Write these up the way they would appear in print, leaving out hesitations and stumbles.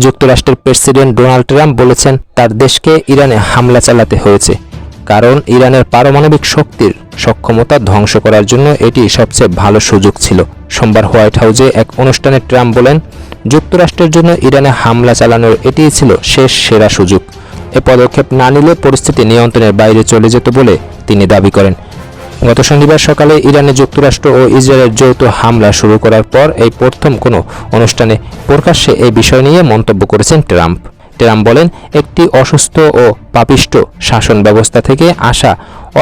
যুক্তরাষ্ট্রের president Donald Trump বলেছেন তার দেশকে ইরানে হামলা চালাতে হয়েছে কারণ ইরানের পারমাণবিক শক্তির সক্ষমতা ধ্বংস করার জন্য এটি সবচেয়ে ভালো সুযোগ ছিল। সোমবার হোয়াইট হাউসে এক অনুষ্ঠানে ট্রাম্প বলেন, যুক্তরাষ্ট্রের জন্য ইরানে হামলা চালানোর এটিই ছিল সেরা সুযোগ। এ পদক্ষেপ না নিলে পরিস্থিতি নিয়ন্ত্রণের বাইরে চলে যেত বলে তিনি দাবি করেন। গত শনিবার সকালে ইরানে যুক্তরাষ্ট্র ও ইসরায়েলের যৌথ হামলা শুরু করার পর এই প্রথম কোনো অনুষ্ঠানে প্রকাশ্যে এই বিষয় নিয়ে মন্তব্য করেছেন ট্রাম্প। ট্রাম্প বলেন, একটি অসুস্থ ও পাপিষ্ট শাসন ব্যবস্থা থেকে আসা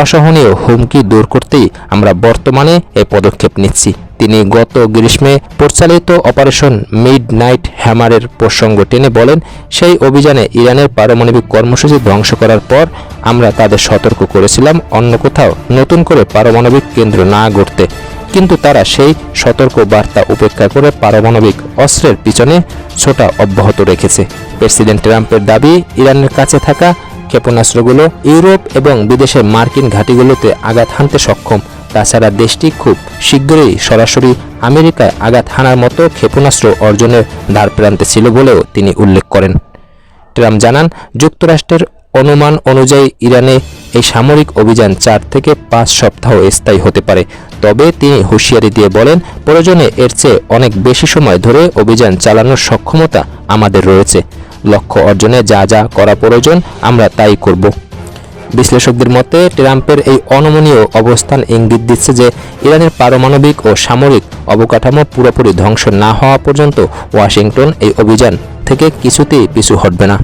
অসহনীয় হুমকি দূর করতেই আমরা বর্তমানে এই পদক্ষেপ নিচ্ছি। তিনি গত গ্রীষ্মে পরিচালিত অপারেশন মিডনাইট হ্যামারের প্রসঙ্গ টেনে বলেন, সেই অভিযানে ইরানের পারমাণবিক কর্মসূচি ধ্বংস করার পর আমরা তাদের সতর্ক করেছিলাম অন্য কোথাও নতুন করে পারমাণবিক কেন্দ্র না গড়তে, কিন্তু তারা সেই সতর্ক বার্তা উপেক্ষা করে পারমাণবিক অস্ত্রের পিছনে ছোটা অব্যাহত রেখেছে। প্রেসিডেন্ট ট্রাম্পের দাবি, ইরানের কাছে থাকা ক্ষেপণাস্ত্রগুলো ইউরোপ এবং বিদেশের মার্কিন ঘাঁটিগুলোতে আঘাত হানতে সক্ষম। তাছাড়া দেশটি খুব শীঘ্রই সরাসরি আমেরিকায় আঘাত হানার মতো ক্ষেপণাস্ত্র অর্জনের দ্বারপ্রান্তে ছিল বলেও তিনি উল্লেখ করেন। ট্রাম্প জানান, যুক্তরাষ্ট্রের অনুমান অনুযায়ী ইরানে এই সামরিক অভিযান 4 থেকে 5 সপ্তাহ স্থায়ী হতে পারে। তবে তিনি হুঁশিয়ারি দিয়ে বলেন, প্রয়োজনে এর চেয়ে অনেক বেশি সময় ধরে অভিযান চালানোর সক্ষমতা আমাদের রয়েছে। লক্ষ্য অর্জনে যা যা করা প্রয়োজন আমরা তাই করব। বিশ্লেষকদের মতে ট্রাম্পের এই অনমনীয় অবস্থান ইঙ্গিত দিচ্ছে যে ইরানের পারমাণবিক ও সামরিক অবকাঠামো পুরোপুরি ধ্বংস না হওয়া পর্যন্ত ওয়াশিংটন এই অভিযান থেকে কিছুতেই পিছু হটবে না।